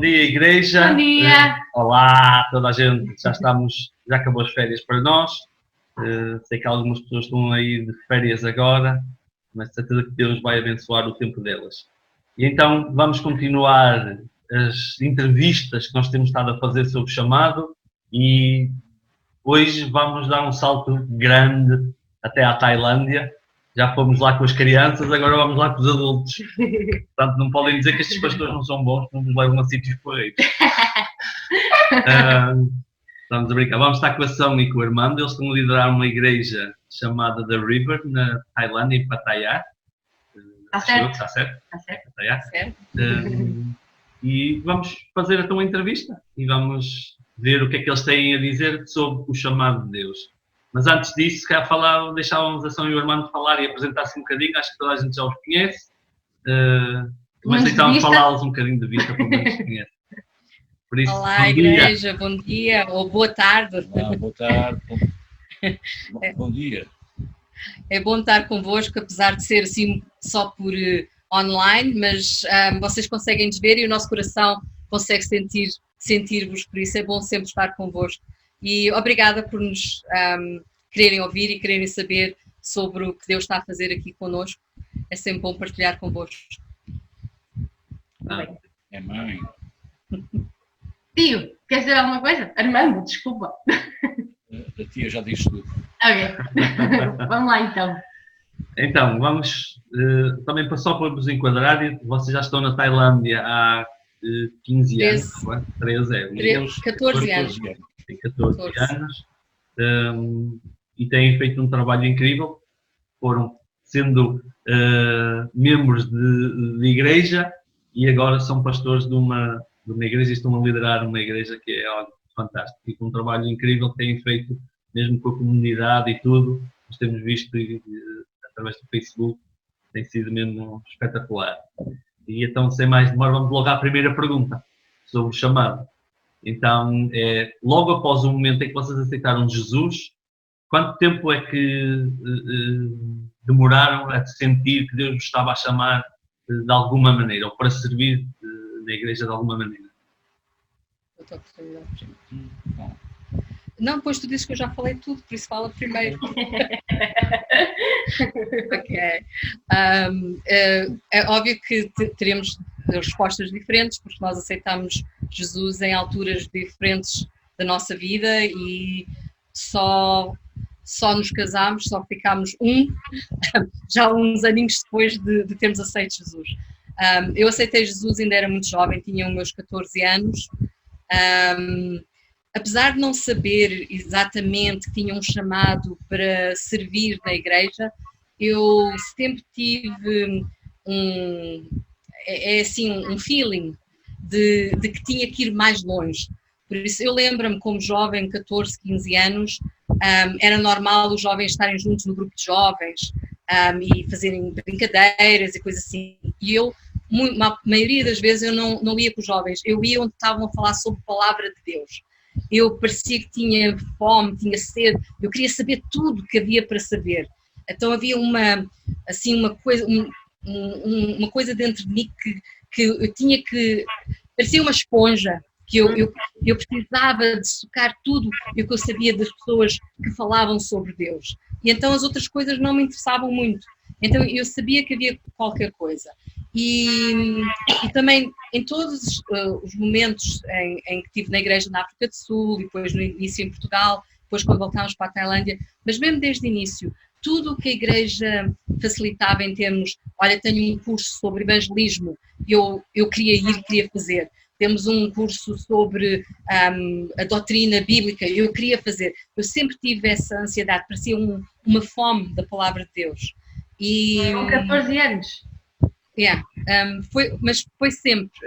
dia, igreja. Bom dia. Olá, toda a gente. Já acabou as férias para nós. Sei que algumas pessoas estão aí de férias agora, mas certeza que Deus vai abençoar o tempo delas. E então vamos continuar as entrevistas que nós temos estado a fazer sobre o chamado e hoje vamos dar um salto grande até à Tailândia. Já fomos lá com as crianças, agora vamos lá com os adultos. Portanto, não podem dizer que estes pastores não são bons, não nos levam a sítios porreiros. Estamos a brincar. Vamos estar com a São e com o Armando. Eles estão a liderar uma igreja chamada The River, na Tailândia, em Pattaya. Está certo. Está certo? Está certo. Pattaya. Certo. E vamos fazer então uma entrevista e vamos ver o que é que eles têm a dizer sobre o chamado de Deus. Mas antes disso, se calhar deixávamos a São e o Armando falar e apresentar-se um bocadinho. Acho que toda a gente já os conhece. Mas deixávamos falá-los um bocadinho de vista para quem os conhece. Por isso, olá, igreja, bom dia ou boa tarde. Boa tarde. Bom dia. É bom estar convosco, apesar de ser assim só por online, mas vocês conseguem nos ver e o nosso coração consegue sentir-vos, por isso é bom sempre estar convosco. E obrigada por nos quererem ouvir e quererem saber sobre o que Deus está a fazer aqui connosco. É sempre bom partilhar convosco. É mãe. Tio, queres dizer alguma coisa? Armando, desculpa. A tia já disse tudo. Ok. Vamos lá então. Então, vamos também só para vos enquadrar, vocês já estão na Tailândia há 15 anos, 14 anos. Tem 14 anos e têm feito um trabalho incrível. Foram sendo membros de igreja e agora são pastores de uma igreja e estão a liderar uma igreja que é algo fantástico e com um trabalho incrível que têm feito mesmo com a comunidade e tudo. Nós temos visto através do Facebook, tem sido mesmo espetacular. E então, sem mais demora, vamos logo à primeira pergunta sobre o chamado. Então, logo após o momento em que vocês aceitaram Jesus, quanto tempo é que demoraram a sentir que Deus vos estava a chamar de alguma maneira, ou para servir na igreja de alguma maneira? Não, pois tu disse que eu já falei tudo, por isso fala primeiro. Ok. É óbvio que teremos respostas diferentes, porque nós aceitamos Jesus em alturas diferentes da nossa vida e só nos casámos, só ficámos já uns aninhos depois de termos aceito Jesus. Eu aceitei Jesus, ainda era muito jovem, tinha os meus 14 anos. Apesar de não saber exatamente que tinha um chamado para servir na igreja, eu sempre tive um feeling de que tinha que ir mais longe. Por isso, eu lembro-me como jovem, 14, 15 anos, era normal os jovens estarem juntos no grupo de jovens e fazerem brincadeiras e coisas assim. E eu, a maioria das vezes, eu não ia com os jovens, eu ia onde estavam a falar sobre a palavra de Deus. Eu parecia que tinha fome, tinha sede, eu queria saber tudo que havia para saber. Então havia uma coisa dentro de mim que eu tinha que... parecia uma esponja, que eu precisava de sucar tudo o que eu sabia das pessoas que falavam sobre Deus. E então as outras coisas não me interessavam muito. Então eu sabia que havia qualquer coisa. E também em todos os momentos em que estive na igreja na África do Sul, e depois no início em Portugal, depois quando voltámos para a Tailândia, mas mesmo desde o início, tudo o que a igreja facilitava em termos, olha, tenho um curso sobre evangelismo, eu queria ir, queria fazer. Temos um curso sobre a doutrina bíblica, eu queria fazer. Eu sempre tive essa ansiedade, parecia uma fome da palavra de Deus. Com 14 anos? Mas foi sempre,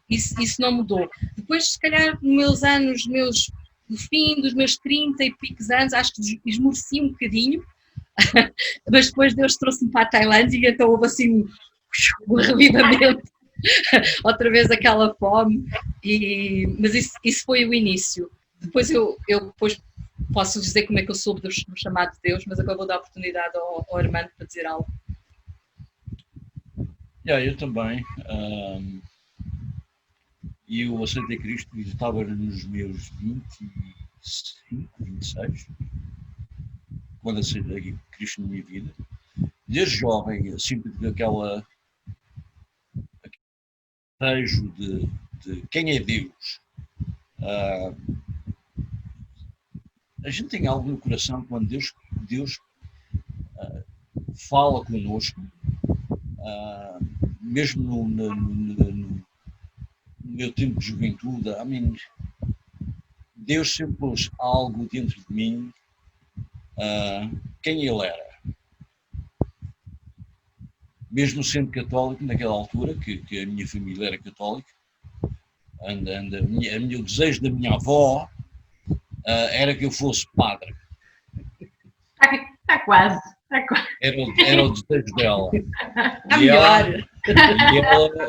isso não mudou. Depois, se calhar, no fim dos meus 30 e picos anos, acho que esmoreci um bocadinho, mas depois Deus trouxe-me para a Tailândia e então houve assim um revivamento, outra vez aquela fome, mas isso foi o início. Depois eu posso dizer como é que eu soube do chamado de Deus, mas agora vou dar a oportunidade ao Armando para dizer algo. Eu também. E eu aceitei Cristo e estava nos meus 25, 26, quando aceitei Cristo na minha vida. Desde jovem, eu sempre tive aquele desejo de quem é Deus. A gente tem algo no coração quando Deus fala connosco, mesmo no meu tempo de juventude. Deus sempre pôs algo dentro de mim, quem Ele era. Mesmo sendo católico naquela altura, que a minha família era católica, o desejo da minha avó era que eu fosse padre. Está quase. Era o desejo dela. Está melhor.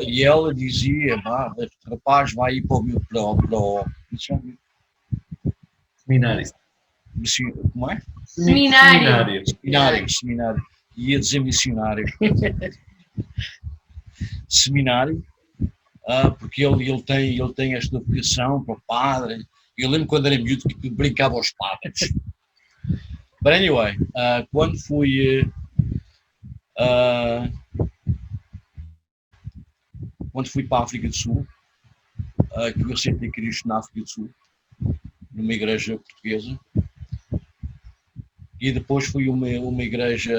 E ela dizia, este rapaz vai ir para o Seminário. como é? Seminário. Seminário. Ia dizer missionário. Seminário, porque ele tem esta vocação para o padre. Eu lembro quando era miúdo que brincava aos padres. But anyway, quando fui para a África do Sul, que eu aceitei Cristo na África do Sul, numa igreja portuguesa, e depois fui uma igreja,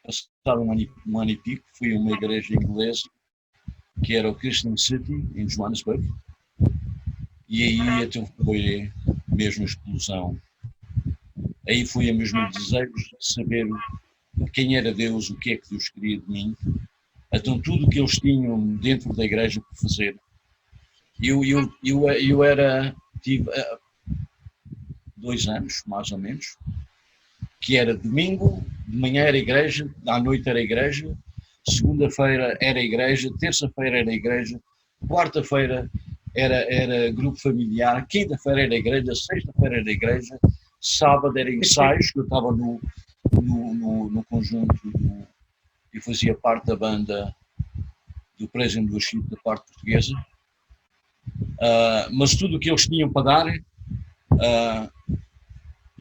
passado um ano e pico, fui uma igreja inglesa, que era o Christian City, em Johannesburg, e aí então foi mesmo a explosão. Aí foi a mesmo desejo de saber quem era Deus, o que é que Deus queria de mim. Então tudo o que eles tinham dentro da igreja para fazer. Eu tive 2 anos, mais ou menos, que era domingo, de manhã era igreja, à noite era igreja, segunda-feira era igreja, terça-feira era igreja, quarta-feira era grupo familiar, quinta-feira era igreja, sexta-feira era igreja, sábado era ensaios, que eu estava no conjunto, e fazia parte da banda do Praise and Worship da parte portuguesa. Mas tudo o que eles tinham para dar,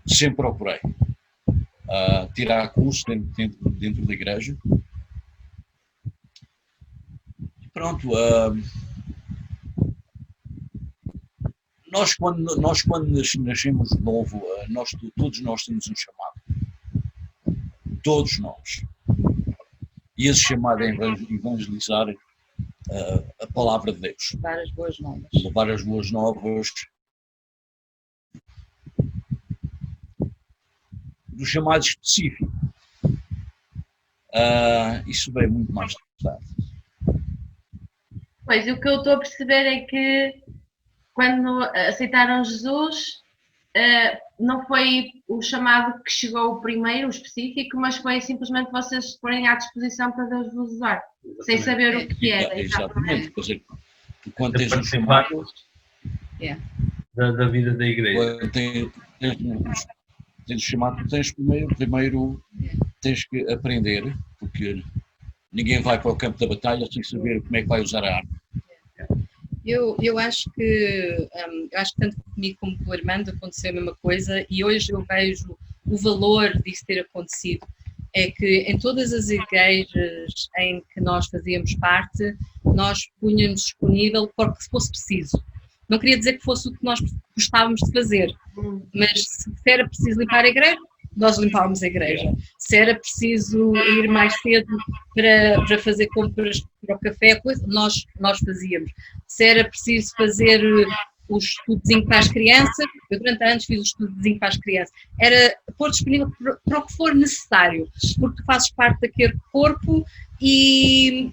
sempre procurei. Tirar curso dentro da igreja. E pronto. Nós quando nascemos de novo, todos nós temos um chamado. Todos nós. E esse chamado é evangelizar a palavra de Deus. Levar as boas novas. Levar as boas novas. Do chamado específico. Isso veio muito mais tarde. Pois, o que eu estou a perceber é que quando aceitaram Jesus, não foi o chamado que chegou primeiro, o específico, mas foi simplesmente vocês porem à disposição para Deus vos usar, sem saber o que era. Exatamente. Quer dizer, tu quando tens um chamado da vida da igreja. Tens chamado, tens primeiro tens que aprender, porque ninguém vai para o campo da batalha sem saber como é que vai usar a arma. Eu acho que tanto comigo como com o Armando aconteceu a mesma coisa, e hoje eu vejo o valor disso ter acontecido. É que em todas as igrejas em que nós fazíamos parte, nós punhamos disponível para que fosse preciso. Não queria dizer que fosse o que nós gostávamos de fazer, mas se era preciso limpar a igreja, nós limpávamos a igreja. Se era preciso ir mais cedo para fazer compras para o café, nós fazíamos. Se era preciso fazer o estudozinho para as crianças, eu durante anos fiz o estudozinho para as crianças, era pôr disponível para o que for necessário, porque tu fazes parte daquele corpo e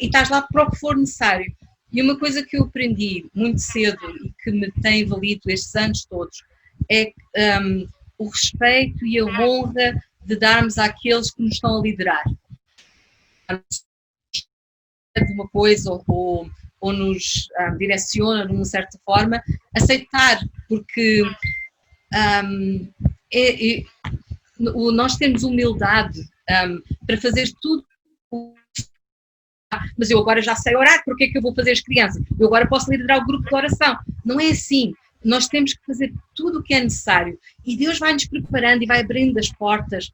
estás lá para o que for necessário. E uma coisa que eu aprendi muito cedo e que me tem valido estes anos todos é o respeito e a honra de darmos àqueles que nos estão a liderar. De uma coisa ou nos direciona de uma certa forma, aceitar, porque nós temos humildade para fazer tudo mas eu agora já sei orar, porque é que eu vou fazer as crianças? Eu agora posso liderar o grupo de oração. Não é assim. Nós temos que fazer tudo o que é necessário e Deus vai nos preparando e vai abrindo as portas.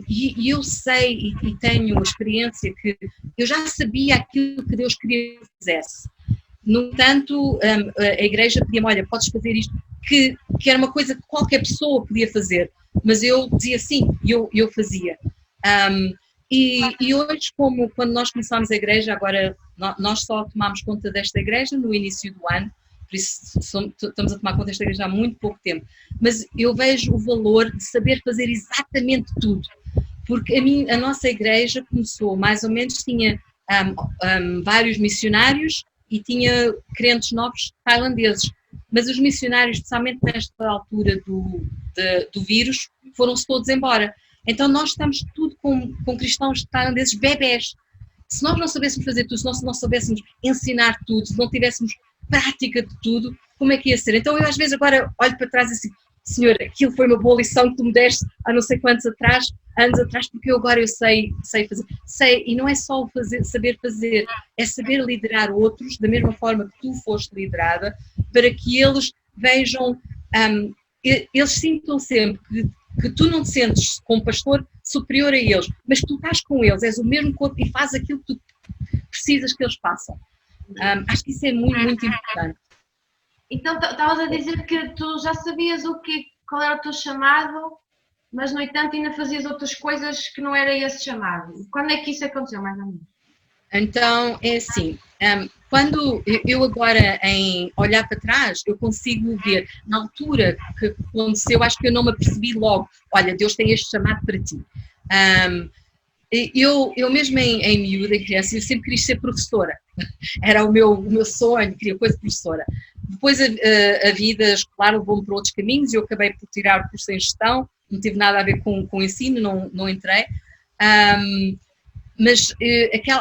E eu sei e tenho a experiência que eu já sabia aquilo que Deus queria que eu fizesse. No entanto, a igreja pedia-me, olha, podes fazer isto, que era uma coisa que qualquer pessoa podia fazer, mas eu dizia sim, eu fazia. E hoje, como quando nós começámos a igreja, agora nós só tomámos conta desta igreja no início do ano, por isso estamos a tomar conta desta igreja há muito pouco tempo, mas eu vejo o valor de saber fazer exatamente tudo, porque a nossa igreja começou mais ou menos, tinha vários missionários e tinha crentes novos tailandeses, mas os missionários, especialmente nesta altura do vírus, foram-se todos embora. Então nós estamos tudo com cristãos tailandeses bebés. Se nós não soubéssemos fazer tudo, se nós não soubéssemos ensinar tudo, se não tivéssemos prática de tudo, como é que ia ser? Então eu às vezes agora olho para trás e assim, Senhor, aquilo foi uma boa lição que tu me deste há não sei quantos anos atrás, porque agora eu sei fazer. E não é só saber fazer, é saber liderar outros da mesma forma que tu foste liderada, para que eles vejam, eles sintam sempre que tu não te sentes como pastor superior a eles, mas que tu estás com eles, és o mesmo corpo e fazes aquilo que tu precisas que eles façam. Acho que isso é muito, muito importante. Então, estavas a dizer que tu já sabias qual era o teu chamado, mas no entanto ainda fazias outras coisas que não era esse chamado. Quando é que isso aconteceu, mais ou menos? Então, é assim, quando eu agora, em olhar para trás, eu consigo ver, na altura que aconteceu, acho que eu não me apercebi logo, olha, Deus tem este chamado para ti. Eu mesmo em miúda, em criança, eu sempre queria ser professora. Era o meu sonho, queria coisa de professora. Depois a vida escolar levou-me para outros caminhos e eu acabei por tirar o curso em gestão, não tive nada a ver com ensino, não entrei. Mas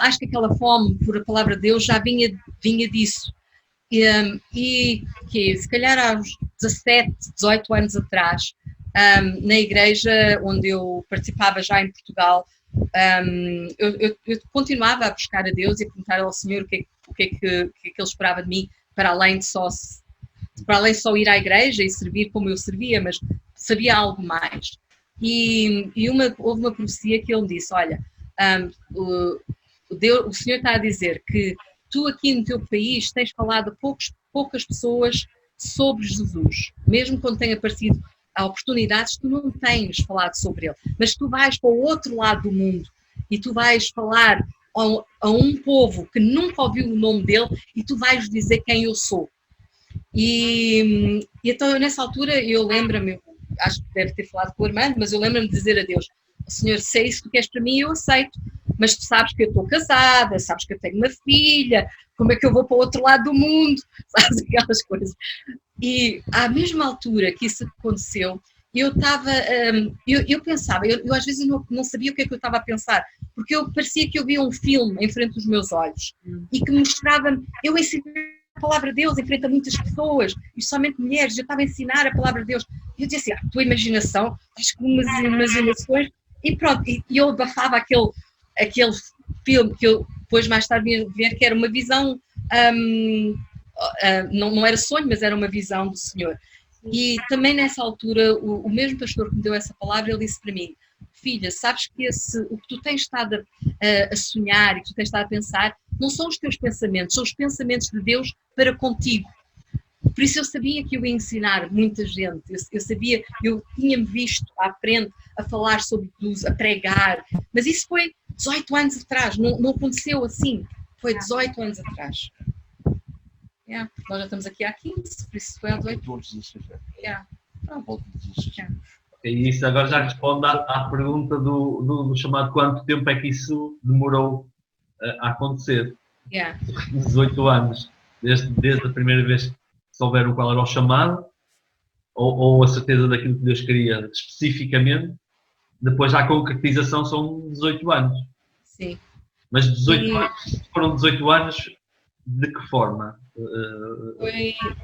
acho que aquela fome por a palavra de Deus já vinha disso. E que se calhar há uns 17, 18 anos atrás, na igreja onde eu participava já em Portugal, eu continuava a buscar a Deus e a perguntar ao Senhor o que é que Ele esperava de mim, para além só ir à igreja e servir como eu servia, mas sabia algo mais. E houve uma profecia que Ele me disse, olha, o Senhor está a dizer que tu aqui no teu país tens falado a poucas pessoas sobre Jesus, mesmo quando tem aparecido oportunidades, tu não tens falado sobre ele, mas tu vais para o outro lado do mundo e tu vais falar a um povo que nunca ouviu o nome dele e tu vais dizer quem eu sou. E então nessa altura eu lembro-me, acho que deve ter falado com o Armando, mas eu lembro-me de dizer a Deus, Senhor, se é isso que tu queres para mim, eu aceito, mas tu sabes que eu estou casada, sabes que eu tenho uma filha, como é que eu vou para o outro lado do mundo, sabes, aquelas coisas. E à mesma altura que isso aconteceu, eu estava, eu pensava, eu às vezes não sabia o que é que eu estava a pensar, porque parecia que eu via um filme em frente dos meus olhos e que mostrava-me, eu ensinava a palavra de Deus em frente a muitas pessoas, e somente mulheres, eu estava a ensinar a palavra de Deus, e eu dizia assim, a tua imaginação, acho que umas emoções, e pronto, e eu abafava aquele filme que eu depois mais tarde ia ver, que era uma visão, não era sonho, mas era uma visão do Senhor. E também nessa altura, o mesmo pastor que me deu essa palavra, ele disse para mim, filha, sabes que o que tu tens estado a sonhar e que tu tens estado a pensar, não são os teus pensamentos, são os pensamentos de Deus para contigo. Por isso eu sabia que eu ia ensinar muita gente, eu tinha-me visto à frente a falar sobre Jesus, a pregar, mas isso foi 18 anos atrás, não aconteceu assim, foi 18 anos atrás. Yeah. Nós já estamos aqui há 15, por isso foi há 18 anos. Yeah. E isso agora já responde à pergunta do chamado quanto tempo é que isso demorou a acontecer. Yeah. 18 anos, desde a primeira vez que souberam qual era o chamado, ou a certeza daquilo que Deus queria especificamente, depois à concretização são 18 anos. Sim. Mas 18 anos, foram 18 anos de que forma?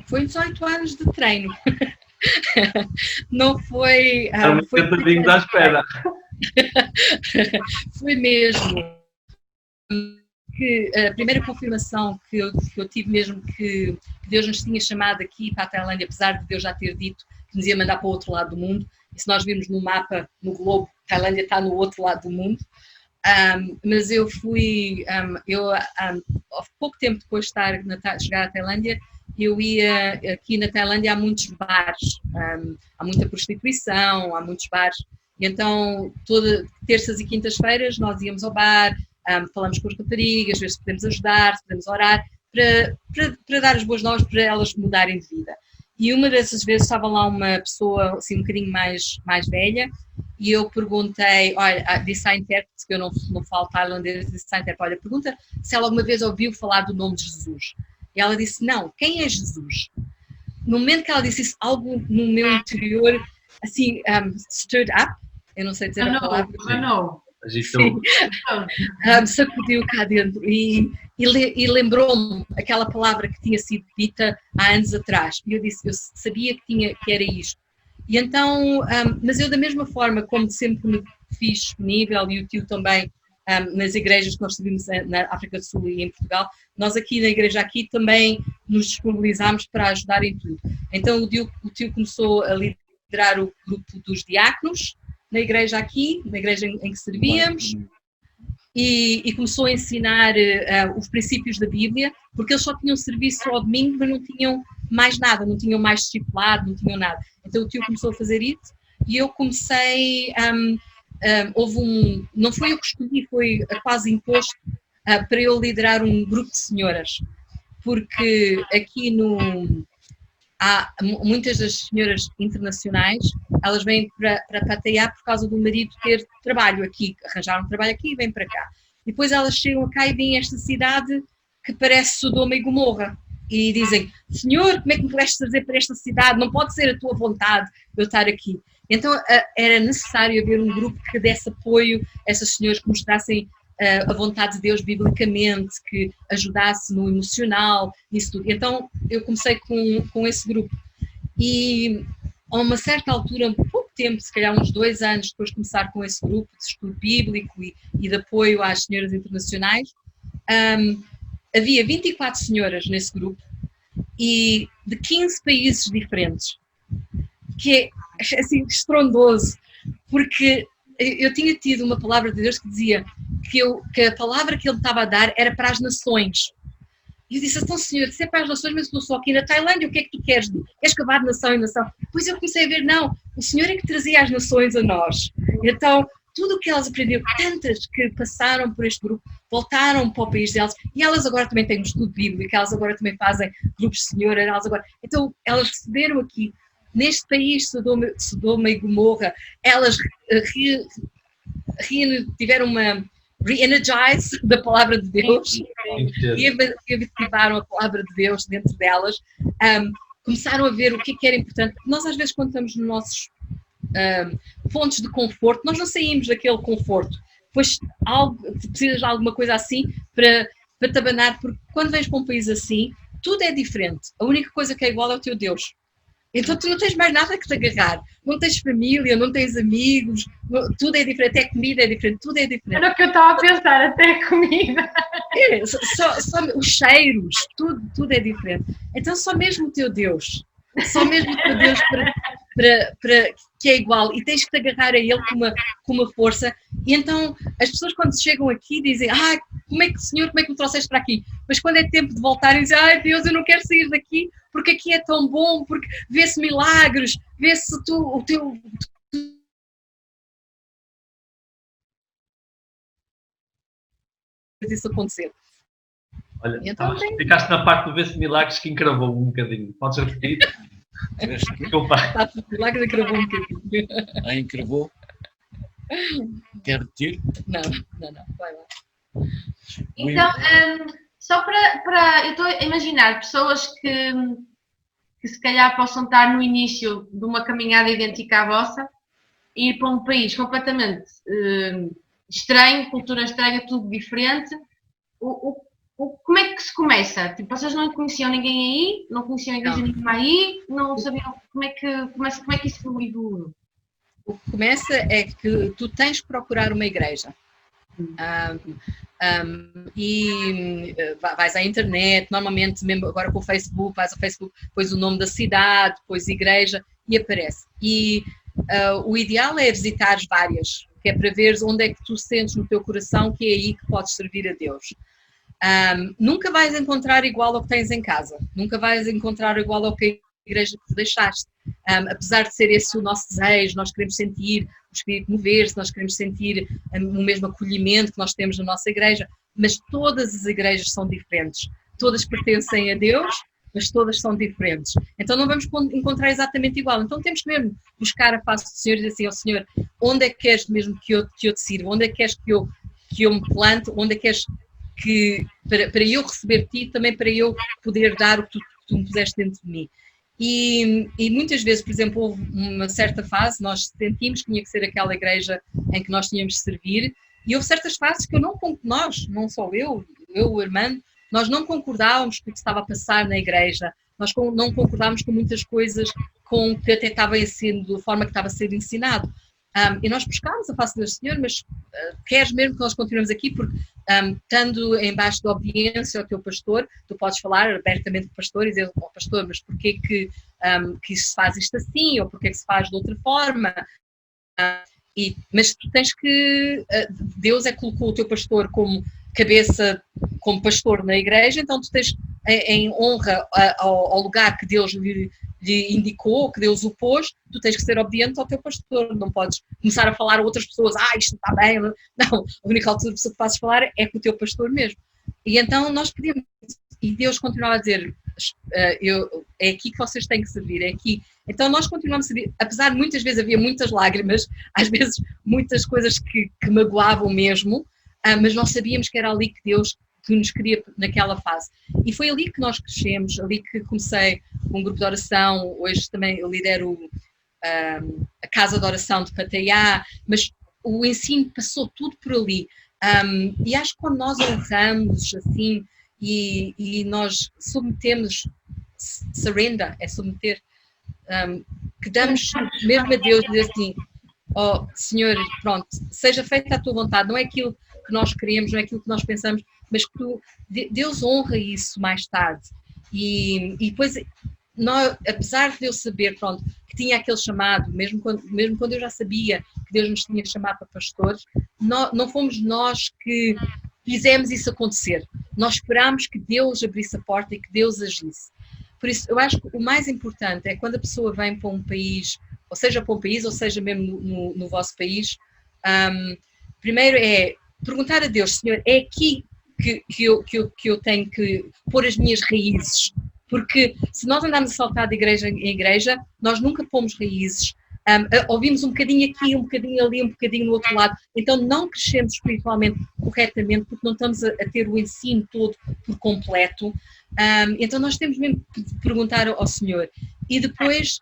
Foi 18 anos de treino. Não foi... foi à espera. Foi mesmo. que a primeira confirmação que eu tive mesmo que Deus nos tinha chamado aqui para a Tailândia, apesar de Deus já ter dito que nos ia mandar para o outro lado do mundo, e se nós virmos no mapa, no globo, a Tailândia está no outro lado do mundo. Mas eu fui, pouco tempo depois de chegar à Tailândia, eu ia, aqui na Tailândia há muitos bares, há muita prostituição, há muitos bares, e então terças e quintas-feiras nós íamos ao bar, falamos com as raparigas, ver se podemos ajudar, se podemos orar, para dar as boas novas, para elas mudarem de vida. E uma dessas vezes estava lá uma pessoa assim um bocadinho mais velha, e eu perguntei, olha, disse à intérprete, que eu não falo tailandês, disse à intérprete, olha, pergunta se ela alguma vez ouviu falar do nome de Jesus. E ela disse, não, quem é Jesus? No momento que ela disse isso, algo no meu interior, assim, stirred up, eu não sei dizer a palavra. Não. Sacudiu cá dentro e lembrou-me aquela palavra que tinha sido dita há anos atrás. E eu disse, eu sabia que era isto. E então, mas eu da mesma forma, como sempre me fiz disponível, e o tio também, nas igrejas que nós servimos na África do Sul e em Portugal, nós aqui na igreja aqui também nos disponibilizámos para ajudar em tudo. Então o tio começou a liderar o grupo dos diáconos na igreja aqui, na igreja em que servíamos, e começou a ensinar os princípios da Bíblia, porque eles só tinham serviço ao domingo, mas não tinham mais nada, não tinham mais discipulado, não tinham nada. Então o tio começou a fazer isso, e eu comecei, não foi eu que escolhi, foi quase imposto para eu liderar um grupo de senhoras, porque aqui há muitas das senhoras internacionais, elas vêm para Pattaya por causa do marido ter trabalho aqui, arranjaram trabalho aqui e vêm para cá. Depois elas chegam cá e vêm a esta cidade que parece Sodoma e Gomorra e dizem, Senhor, como é que me pudeste trazer para esta cidade? Não pode ser a tua vontade eu estar aqui. Então era necessário haver um grupo que desse apoio a essas senhoras, que mostrassem a vontade de Deus biblicamente, que ajudasse no emocional, nisso tudo. Então eu comecei com esse grupo e a uma certa altura, pouco tempo, se calhar uns 2 anos depois de começar com esse grupo de estudo bíblico e de apoio às senhoras internacionais, havia 24 senhoras nesse grupo e de 15 países diferentes, que é assim estrondoso, porque eu tinha tido uma palavra de Deus que dizia que a palavra que ele estava a dar era para as nações. E eu disse, então Senhor, se é para as nações, mas eu estou só aqui na Tailândia, o que é que tu queres? Queres acabar de nação em nação? Depois eu comecei a ver, não, o Senhor é que trazia as nações a nós. Então, tudo o que elas aprenderam, tantas que passaram por este grupo, voltaram para o país delas, e elas agora também têm um estudo bíblico, elas agora também fazem grupos de senhoras, então elas receberam aqui, neste país, Sodoma e Gomorra, elas tiveram uma re-energize da palavra de Deus e ativaram a palavra de Deus dentro delas, começaram a ver o que era importante. Nós às vezes quando estamos nos nossos pontos de conforto, nós não saímos daquele conforto, pois precisas de alguma coisa assim para te abanar, porque quando vens para um país assim, tudo é diferente, a única coisa que é igual é o teu Deus. Então tu não tens mais nada que te agarrar, não tens família, não tens amigos, tudo é diferente, até comida é diferente, tudo é diferente. Era o que eu estava a pensar, até comida. Só os cheiros, tudo é diferente. Então só mesmo o teu Deus para que é igual, e tens que te agarrar a ele com uma força. E então as pessoas quando chegam aqui dizem, Senhor, como é que me trouxeste para aqui? Mas quando é tempo de voltarem dizem, Deus, eu não quero sair daqui porque aqui é tão bom, porque vê-se milagres, vê-se o teu isso acontecer. Olha, então, ficaste na parte do ver-se milagres que encravou um bocadinho. Podes repetir? Desculpa. Milagres encravou um bocadinho. Encravou? Quer repetir? Não, vai lá. Então, só para eu estou a imaginar pessoas que se calhar possam estar no início de uma caminhada idêntica à vossa e ir para um país completamente estranho, cultura estranha, tudo diferente. Como é que se começa? Tipo, vocês não conheciam ninguém aí, não conheciam a igreja nenhuma aí, não sabiam como é que isso evoluiu? O que começa é que tu tens que procurar uma igreja. Vais à internet, normalmente mesmo agora com o Facebook, vais ao Facebook, pões o nome da cidade, pões igreja e aparece. E o ideal é visitares várias, que é para veres onde é que tu sentes no teu coração que é aí que podes servir a Deus. Nunca vais encontrar igual ao que tens em casa, nunca vais encontrar igual ao que a igreja que tu deixaste. Apesar de ser esse o nosso desejo, nós queremos sentir o Espírito mover-se, nós queremos sentir o mesmo acolhimento que nós temos na nossa igreja, mas todas as igrejas são diferentes. Todas pertencem a Deus, mas todas são diferentes. Então não vamos encontrar exatamente igual. Então temos que mesmo buscar a face do Senhor e dizer assim, ó Senhor, onde é que queres mesmo que eu te sirva? Onde é que queres que eu me plante? Onde é que queres que, para eu receber de ti, também para eu poder dar o que tu me puseste dentro de mim? E muitas vezes, por exemplo, houve uma certa fase, nós sentimos que tinha que ser aquela igreja em que nós tínhamos de servir, e houve certas fases que não só eu, o Armando, nós não concordávamos com o que estava a passar na igreja, nós não concordávamos com muitas coisas com que até estava sendo, da forma que estava a ser ensinado. E nós buscámos a face do Senhor, mas queres mesmo que nós continuemos aqui? Porque estando em baixo de obediência ao teu pastor, tu podes falar abertamente com o pastor e dizer, oh, pastor, mas porquê que se faz isto assim, ou porquê que se faz de outra forma? Mas tu tens que, Deus colocou o teu pastor como cabeça, como pastor na igreja, então tu tens em honra ao lugar que Deus lhe indicou, que Deus o pôs, tu tens que ser obediente ao teu pastor, não podes começar a falar a outras pessoas, isto está bem, não, a única altura que podes falar é com o teu pastor mesmo. E então nós pedimos, e Deus continuava a dizer, é aqui que vocês têm que servir, é aqui. Então nós continuamos a servir, apesar de muitas vezes havia muitas lágrimas, às vezes muitas coisas que magoavam mesmo, mas nós sabíamos que era ali que Deus que nos queria naquela fase. E foi ali que nós crescemos, ali que comecei um grupo de oração, hoje também eu lidero a casa de oração de Pataiá, mas o ensino passou tudo por ali. E acho que quando nós honramos assim e nós submetemos, surrender, é submeter, que damos mesmo a Deus, dizer assim, ó Senhor, pronto, seja feita a tua vontade, não é aquilo que nós queremos, não é aquilo que nós pensamos, mas que Deus honra isso mais tarde. E depois, apesar de eu saber, pronto, que tinha aquele chamado, mesmo quando eu já sabia que Deus nos tinha chamado para pastores, não fomos nós que fizemos isso acontecer. Nós esperámos que Deus abrisse a porta e que Deus agisse. Por isso, eu acho que o mais importante é quando a pessoa vem para um país, ou seja para um país, ou seja mesmo no vosso país, primeiro é perguntar a Deus, Senhor, é aqui que eu tenho que pôr as minhas raízes, porque se nós andarmos a saltar de igreja em igreja, nós nunca pomos raízes, ouvimos um bocadinho aqui, um bocadinho ali, um bocadinho no outro lado, então não crescemos espiritualmente corretamente, porque não estamos a ter o ensino todo por completo, então nós temos mesmo que perguntar ao Senhor, e depois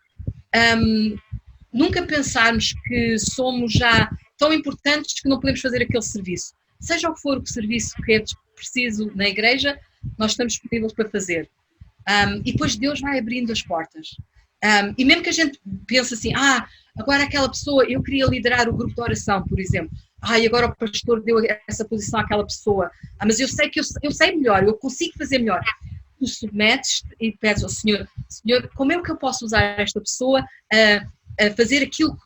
nunca pensarmos que somos já tão importantes que não podemos fazer aquele serviço. Seja o que for o serviço que é preciso na igreja, nós estamos disponíveis para fazer. E depois Deus vai abrindo as portas. E mesmo que a gente pense assim, agora aquela pessoa, eu queria liderar o grupo de oração, por exemplo. E agora o pastor deu essa posição àquela pessoa. Mas eu sei que eu sei melhor, eu consigo fazer melhor. Tu submetes e pedes ao Senhor, como é que eu posso usar esta pessoa a fazer aquilo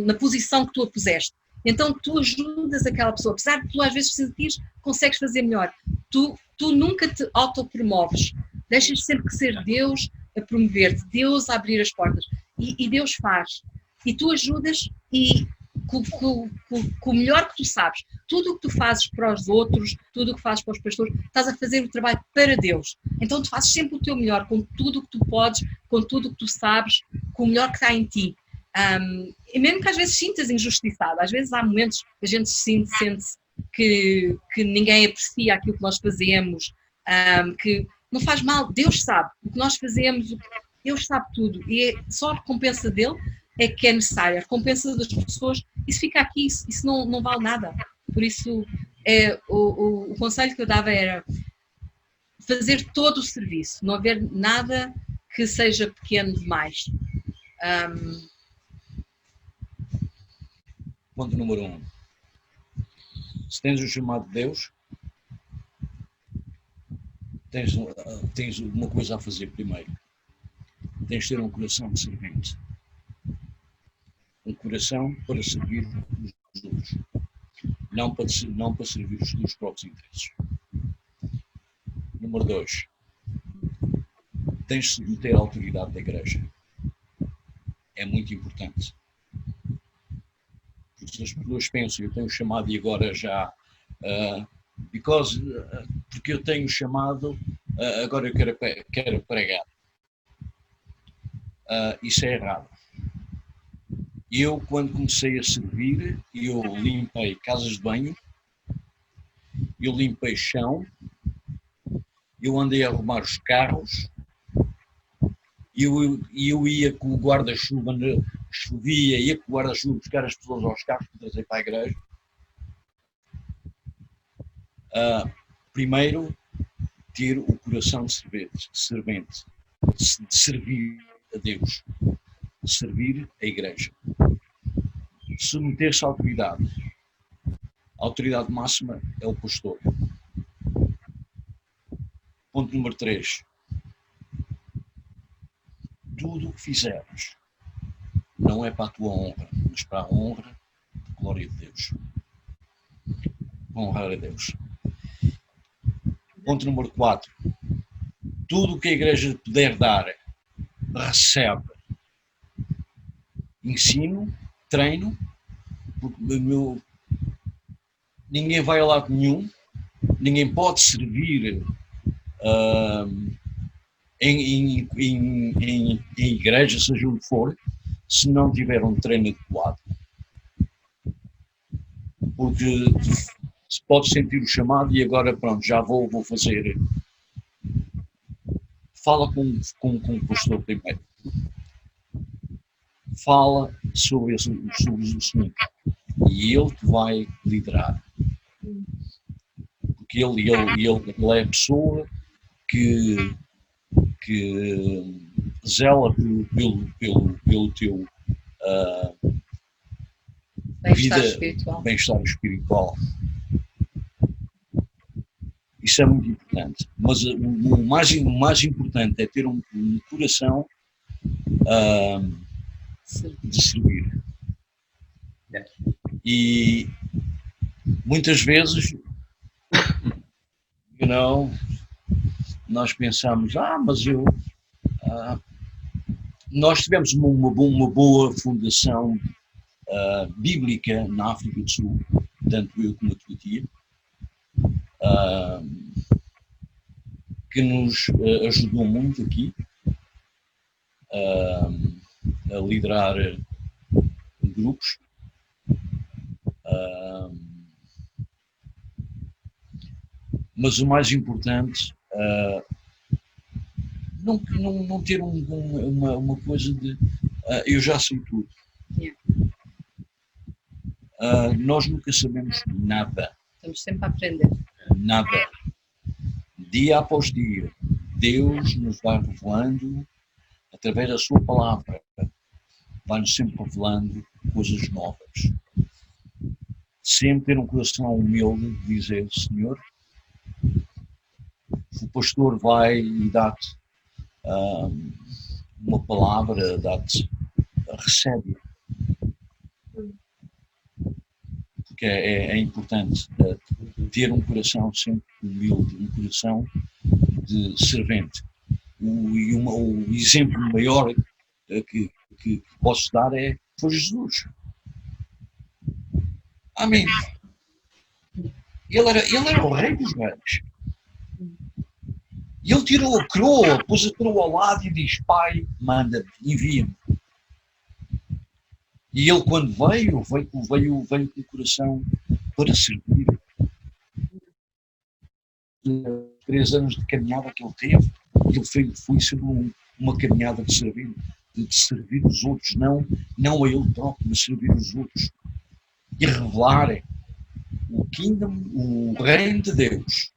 na posição que tu a puseste? Então tu ajudas aquela pessoa, apesar de tu às vezes sentires que consegues fazer melhor, tu nunca te autopromoves, deixas sempre que ser Deus a promover-te, Deus a abrir as portas, e Deus faz, e tu ajudas e com o melhor que tu sabes, tudo o que tu fazes para os outros, tudo o que fazes para os pastores, estás a fazer o trabalho para Deus, então tu fazes sempre o teu melhor, com tudo o que tu podes, com tudo o que tu sabes, com o melhor que está em ti. E mesmo que às vezes sintas injustiçado, às vezes há momentos que a gente sente que ninguém aprecia aquilo que nós fazemos, que não faz mal, Deus sabe o que nós fazemos, Deus sabe tudo, e só a recompensa dele é que é necessária, a recompensa das pessoas, isso fica aqui, isso não vale nada. Por isso, o conselho que eu dava era fazer todo o serviço, não haver nada que seja pequeno demais. Ponto número 1. Se tens o chamado de Deus, tens uma coisa a fazer primeiro. Tens de ter um coração de servente. Um coração para servir os outros. Não para servir os teus próprios interesses. Número 2. Tens de submeter à autoridade da igreja. É muito importante. Porque se as pessoas pensam, eu tenho chamado e agora já... porque eu tenho chamado, agora eu quero pregar. Isso é errado. Eu, quando comecei a servir, eu limpei casas de banho, eu limpei chão, eu andei a arrumar os carros, eu ia com o guarda-chuva, chovia, ia com o guarda-chuva buscar as pessoas aos carros para trazer para a igreja. Primeiro, ter o coração de servente, de servir a Deus, de servir a igreja. Submeter-se à autoridade. A autoridade máxima é o pastor. Ponto número 3. Tudo o que fizeres não é para a tua honra, mas para a honra e glória de Deus. Honrar a Deus. Ponto número 4. Tudo o que a igreja puder dar, recebe. Ensino, treino, porque ninguém vai a lado nenhum, ninguém pode servir em igreja, seja onde for, se não tiver um treino adequado. Porque se pode sentir o chamado e agora pronto, já vou fazer. Fala com o pastor primeiro. Fala sobre o assunto. E ele te vai liderar. Porque ele é a pessoa que zela pelo teu bem-estar espiritual. Isso é muito importante. Mas o mais importante é ter um coração de servir. E muitas vezes, nós pensamos, mas nós tivemos uma boa fundação bíblica na África do Sul, tanto eu como a tua tia, que nos ajudou muito aqui a liderar grupos. Mas o mais importante, não ter uma coisa de eu já sei tudo. Nós nunca sabemos nada. Estamos sempre a aprender. Nada. Dia após dia, Deus nos vai revelando, através da sua palavra, vai-nos sempre revelando coisas novas. Sempre ter um coração humilde de dizer, Senhor, o pastor vai e dá-te uma palavra, recebe. Porque é importante ter um coração sempre humilde, um coração de servente. O exemplo maior que posso dar foi Jesus. Amém. Ele era o rei dos reis. E ele tirou a coroa, pôs a coroa ao lado e diz, Pai, manda-me, envia-me. E ele quando veio com o coração para servir. 3 anos de caminhada que ele teve, ele foi sobre uma caminhada de servir os outros, não a ele próprio, mas servir os outros. E revelar o reino de Deus,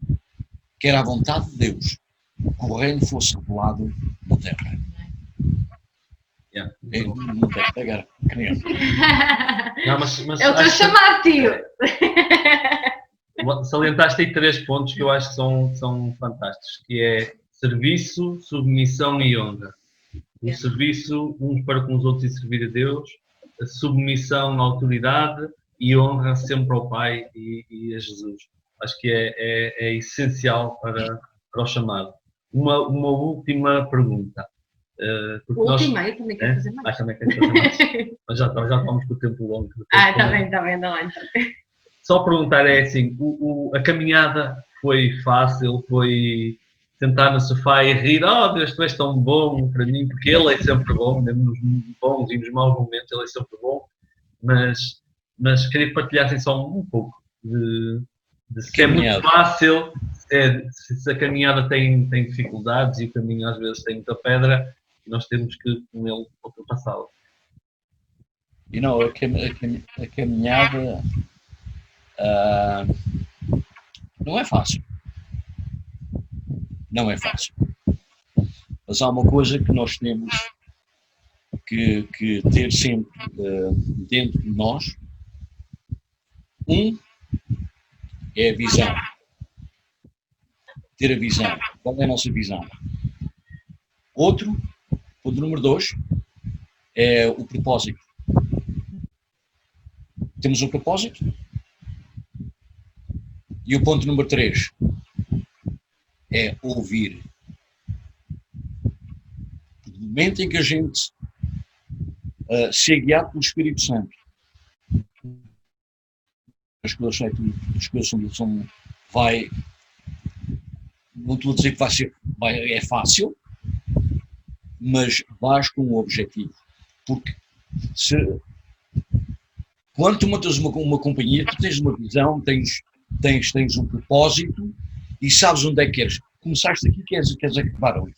que era a vontade de Deus, que o reino fosse revelado na terra. Eu não quero pegar criança. Não, mas eu estou a chamar, tio. Salientaste aí 3 pontos que eu acho que são fantásticos, que é serviço, submissão e honra. O serviço uns para com os outros e servir a Deus, a submissão à autoridade e honra sempre ao Pai e a Jesus. Acho que é essencial para o chamado. Uma última pergunta. Última, eu também quero fazer mais. Também quero fazer mais. Mas já estamos com o tempo longo. Está bem, anda lá então. Só perguntar é assim, a caminhada foi fácil, foi sentar no sofá e rir, Deus, tu és tão bom para mim, porque Ele é sempre bom, mesmo nos bons e nos maus momentos Ele é sempre bom, mas queria que partilhassem só um pouco de se é muito fácil, se a caminhada tem dificuldades e o caminho às vezes tem muita pedra, e nós temos que com Ele ultrapassá-la. A caminhada não é fácil. Não é fácil. Mas há uma coisa que nós temos que ter sempre dentro de nós. É a visão. Ter a visão. Qual é a nossa visão? Ponto número 2, é o propósito. Temos um propósito. E o ponto número 3 é ouvir. No momento em que a gente se é guiado pelo Espírito Santo, as coisas não estou a dizer que é fácil, mas vais com um objetivo. Porque quando tu montas uma companhia, tu tens uma visão, tens um propósito e sabes onde é que queres. Começaste aqui, queres acabar ali.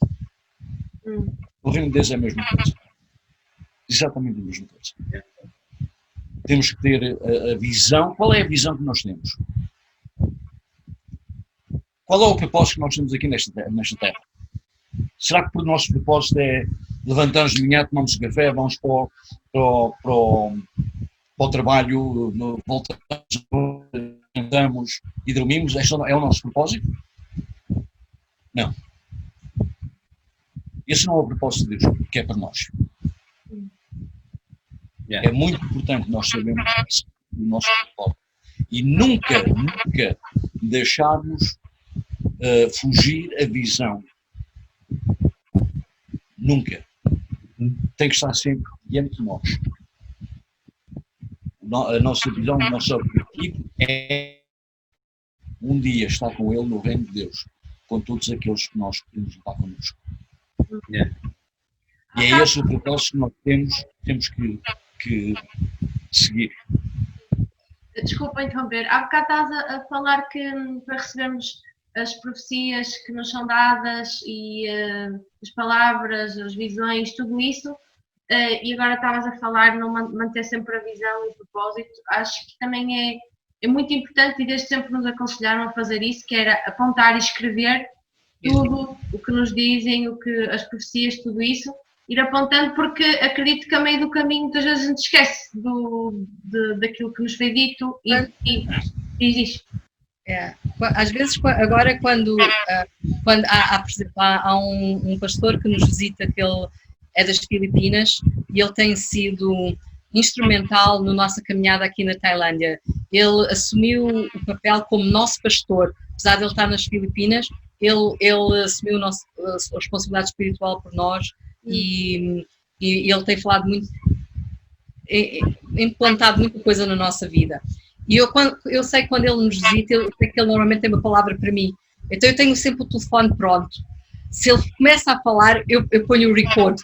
O reino de Deus é a mesma coisa. Exatamente a mesma coisa. Temos que ter a visão. Qual é a visão que nós temos? Qual é o propósito que nós temos aqui nesta terra? Será que o nosso propósito é levantarmos de manhã, tomamos um café, vamos para o trabalho, voltamos, andamos e dormimos? Este é o nosso propósito? Não. Esse não é o propósito de Deus, que é para nós. É muito importante nós sabermos o nosso propósito. E nunca deixarmos fugir a visão. Nunca. Tem que estar sempre diante de nós. A nossa visão, o nosso objetivo é um dia estar com Ele no reino de Deus, com todos aqueles que nós podemos levar connosco. E é esse o propósito que nós temos que seguir. Desculpa interromper. Há bocado estás a falar que para recebermos as profecias que nos são dadas e as palavras, as visões, tudo isso, e agora estavas a falar no manter sempre a visão e o propósito. Acho que também é muito importante e desde sempre nos aconselharam a fazer isso, que era apontar e escrever tudo o que nos dizem, as profecias, tudo isso, ir apontando, porque acredito que a meio do caminho muitas vezes a gente esquece daquilo que nos foi dito e diz isto. Às vezes, agora quando há um pastor que nos visita, que ele é das Filipinas, e ele tem sido instrumental na nossa caminhada aqui na Tailândia. Ele assumiu o papel como nosso pastor, apesar de ele estar nas Filipinas, ele assumiu a responsabilidade espiritual por nós e ele tem falado muito, implantado muita coisa na nossa vida. E eu sei que quando ele nos visita, eu sei que ele normalmente tem uma palavra para mim. Então eu tenho sempre o telefone pronto. Se ele começa a falar, eu ponho o record.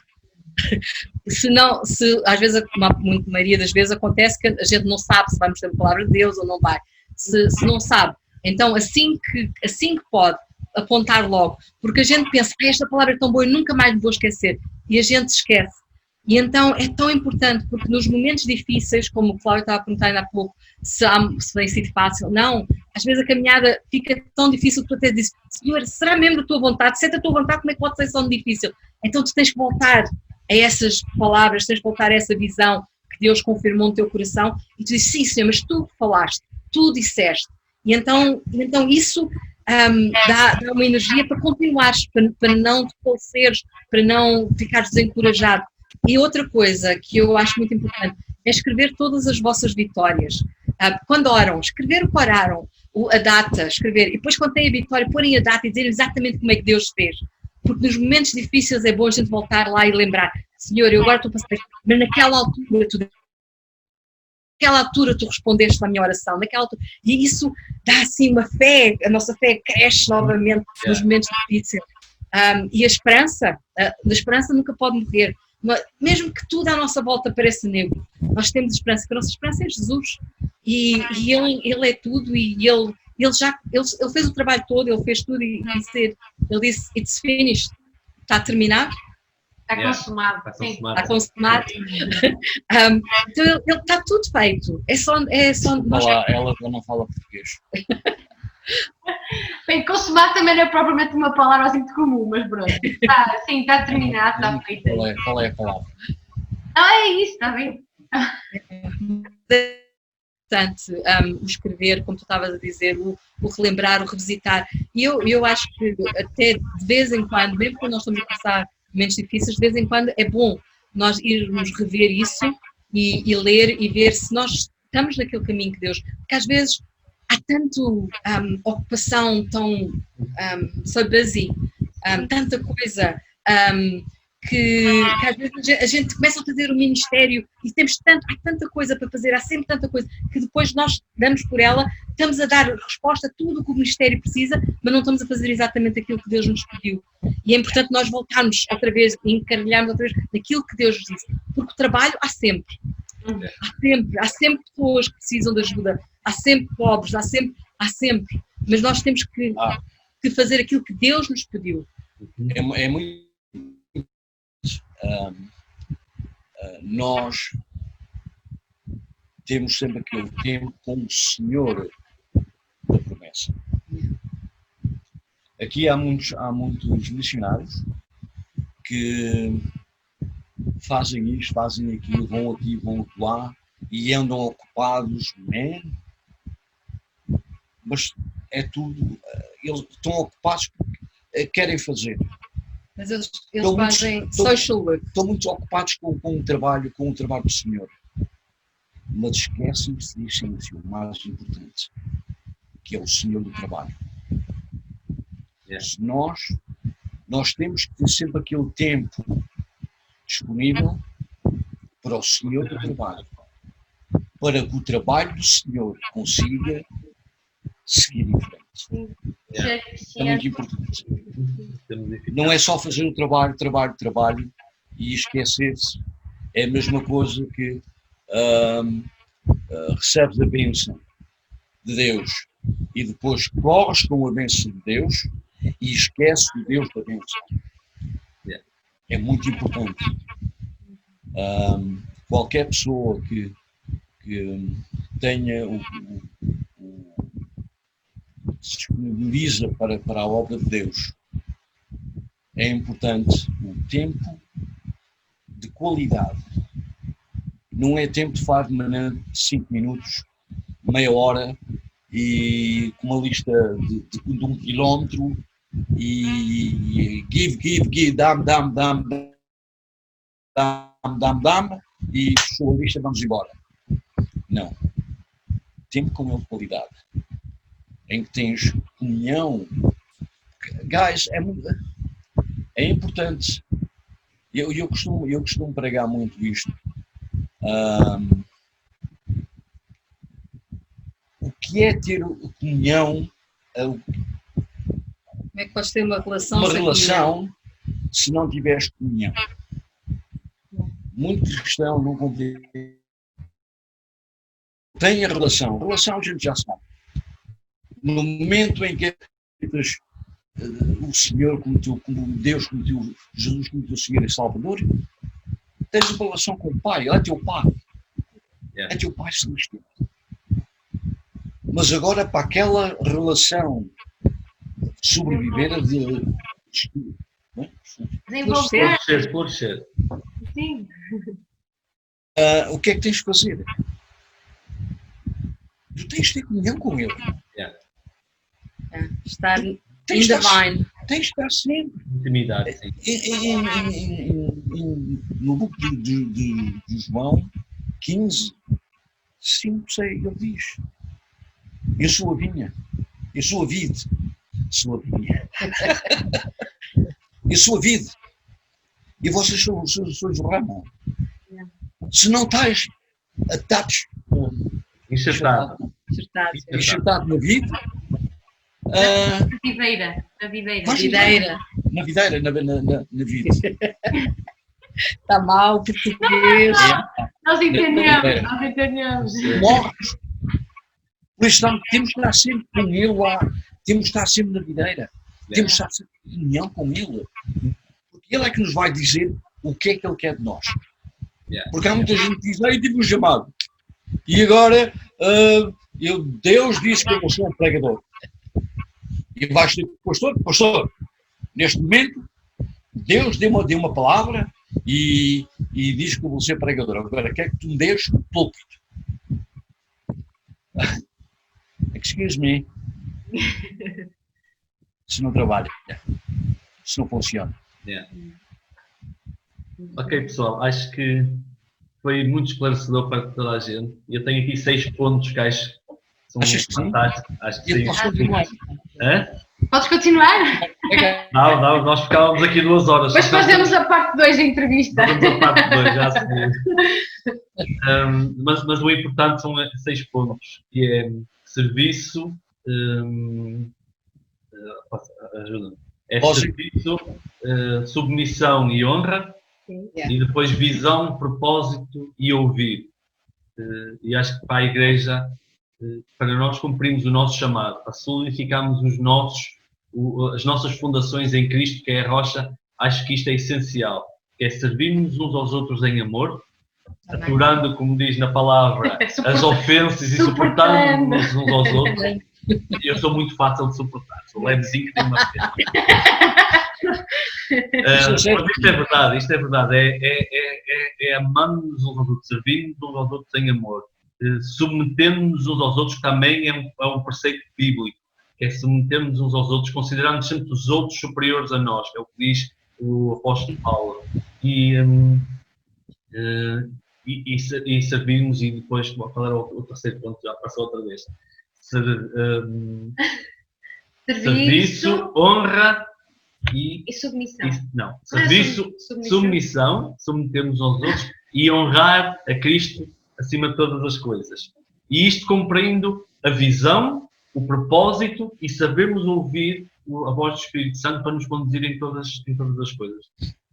Às vezes, a maioria das vezes acontece que a gente não sabe se vamos ter a palavra de Deus ou não vai. Se não sabe. Então assim que pode, apontar logo. Porque a gente pensa, esta palavra é tão boa, eu nunca mais me vou esquecer. E a gente esquece. E então é tão importante, porque nos momentos difíceis, como o Cláudio estava a perguntar ainda há pouco, se tem sido fácil, não. Às vezes a caminhada fica tão difícil que tu até dizes, Senhor, será mesmo da tua vontade? Se é da tua vontade, como é que pode ser tão difícil? Então tu tens que voltar a essas palavras, tens que voltar a essa visão que Deus confirmou no teu coração e tu dizes, sim Senhor, mas tu falaste, tu disseste. E então isso dá uma energia para continuares, para não te faleceres, para não ficares desencorajado. E outra coisa que eu acho muito importante é escrever todas as vossas vitórias. Quando oram, escrever o que oraram, a data, escrever, e depois quando têm a vitória, porem a data e dizer exatamente como é que Deus fez. Porque nos momentos difíceis é bom a gente voltar lá e lembrar, Senhor, eu agora estou a passar isto, mas naquela altura tu respondeste à minha oração, naquela altura, e isso dá assim uma fé, a nossa fé cresce novamente nos momentos difíceis. E a esperança nunca pode morrer. Mesmo que tudo à nossa volta pareça negro, nós temos esperança, porque a nossa esperança é Jesus. E ele é tudo, e ele fez o trabalho todo, ele fez tudo, e ele disse, it's finished, está terminado. Está consumado. Está consumado. Então ele está tudo feito. É só ela não fala português. Bem, consumado também não é propriamente uma palavra assim muito comum, mas pronto. Está terminado, está feito. Qual é a palavra? É isso, está bem. O escrever, como tu estavas a dizer, o relembrar, o revisitar. E eu acho que até de vez em quando, mesmo quando nós estamos a passar momentos difíceis, de vez em quando é bom nós irmos rever isso e ler e ver se nós estamos naquele caminho que Deus... Porque às vezes há tanto ocupação, tão so busy, tanta coisa, que às vezes a gente começa a fazer o ministério e há tanta coisa para fazer, há sempre tanta coisa, que depois nós damos por ela, estamos a dar resposta a tudo o que o ministério precisa, mas não estamos a fazer exatamente aquilo que Deus nos pediu. E é importante nós voltarmos outra vez e encarrilharmos outra vez naquilo que Deus nos disse, porque o trabalho há sempre. Há sempre pessoas que precisam de ajuda, há sempre pobres, há sempre, mas nós temos que fazer aquilo que Deus nos pediu. É muito nós temos sempre aquele tempo com o Senhor da promessa. Aqui há muitos missionários que fazem isto, fazem aquilo, vão aqui, vão lá e andam ocupados, mas é tudo, eles estão ocupados porque querem fazer. Mas eles fazem social work. Estão muito ocupados com o trabalho do Senhor. Mas esquecem-se disso, o mais importante, que é o Senhor do trabalho. Nós temos que ter sempre aquele tempo disponível para o Senhor do trabalho, para que o trabalho do Senhor consiga seguir em frente. É muito importante. Não é só fazer o trabalho e esquecer-se. É a mesma coisa que recebes a bênção de Deus e depois corres com a bênção de Deus e esqueces o Deus da bênção. É muito importante. Qualquer pessoa que tenha se disponibiliza para a obra de Deus, é importante o tempo de qualidade. Não é tempo de falar de maneira de 5 minutos, meia hora e com uma lista de 1 quilómetro e give, dam, e fechou a lista, vamos embora. Não. Tempo com ele de qualidade, em que tens comunhão. Guys, é importante. Eu costumo pregar muito isto. O que é ter comunhão? Como é que podes ter uma relação? Se não tiveres comunhão. Muitos cristãos não compreendem. Tem a relação a gente já sabe. No momento em que o Senhor como Deus, como Jesus, como teu Senhor e Salvador, tens uma relação com o Pai, Ele é teu Pai. É teu Pai celestial. Mas agora para aquela relação sobreviver Desenvolver. Sim. O que é que tens de fazer? Tu tens de ter comunhão com Ele. Estar in Tens the de estar, vine. tens de estar sempre. Intimidade, sim. No livro de João 15, 5, 6, ele diz: eu sou a vinha, eu sou a vide, sou a vinha. Eu sou a vide e vocês sois o ramo. Se não estás atados, Enxertado. enxertado na vide, Na videira. Vais Videira. na videira, na vida. Está mal, português. Nós entendemos. Morres. Por isso temos que estar sempre com ele lá, temos que estar sempre na videira, temos que estar sempre em união com ele. Porque ele é que nos vai dizer o que é que ele quer de nós. Porque há muita gente que diz: eu tive um chamado. E agora Deus disse que eu sou um pregador. E vais ter pastor, neste momento, Deus deu uma palavra e diz que eu vou ser pregador. Agora, quer que tu me des o púlpito. Excuse me. Se não trabalha, se não funciona. Ok, pessoal, acho que foi muito esclarecedor para toda a gente. Eu tenho aqui 6 pontos que acho que são fantásticos. Acho que Podes continuar? Não, nós ficávamos aqui 2 horas. Depois fazemos a parte 2 da entrevista. Fazemos a parte 2, já sei. Mas o importante são 6 pontos, que é serviço, ajuda-me. É serviço, submissão e honra, e depois visão, propósito e ouvir. E acho que para a Igreja, para nós cumprirmos o nosso chamado, para solidificarmos as nossas fundações em Cristo, que é a rocha, acho que isto é essencial. É servirmos uns aos outros em amor, aturando, como diz na palavra, as ofensas e suportando-nos uns aos outros. Eu sou muito fácil de suportar, sou levezinho que tem uma pena. Mas isto é verdade, é amando-nos uns aos outros, servindo-nos uns aos outros em amor, submetendo-nos uns aos outros, que também é um preceito bíblico, que é submetermos uns aos outros, considerando sempre os outros superiores a nós, é o que diz o apóstolo Paulo. E servirmos, e depois, qual era o terceiro ponto? Já passou outra vez. Serviço, honra e submissão. Serviço, submissão, submetermos aos outros e honrar a Cristo acima de todas as coisas. E isto cumprindo a visão, o propósito e sabermos ouvir a voz do Espírito Santo para nos conduzir em todas as coisas.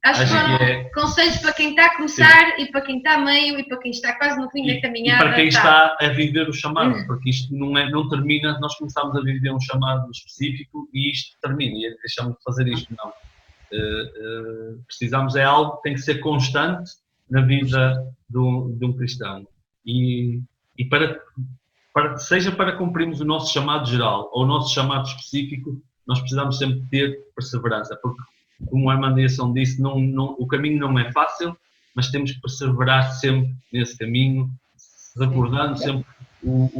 Acho que foram conselhos para quem está a começar, e para quem está a meio, e para quem está quase no fim da caminhada. E para quem está a viver o chamado, porque isto não termina, nós começamos a viver um chamado específico e isto termina, e deixamos de fazer isto. Não. Precisamos, é algo que tem que ser constante na vida de um cristão. E seja para cumprirmos o nosso chamado geral ou o nosso chamado específico, nós precisamos sempre ter perseverança, porque, como a Armandiação disse, o caminho não é fácil, mas temos que perseverar sempre nesse caminho, recordando sempre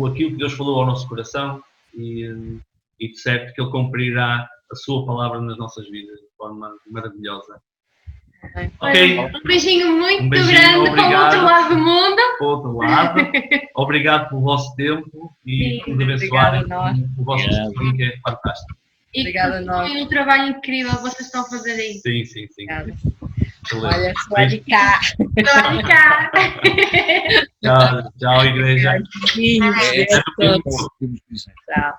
aquilo que Deus falou ao nosso coração e de certo que Ele cumprirá a sua palavra nas nossas vidas de forma maravilhosa. Okay. Um beijinho muito grande para o outro lado do mundo. Para o outro lado. Obrigado pelo vosso tempo e por abençoarem o vosso testemunho, que é fantástico. Obrigada a nós. Foi um trabalho incrível que vocês estão a fazer aí. Sim. Olha, só de cá. Tchau, igreja. Tchau.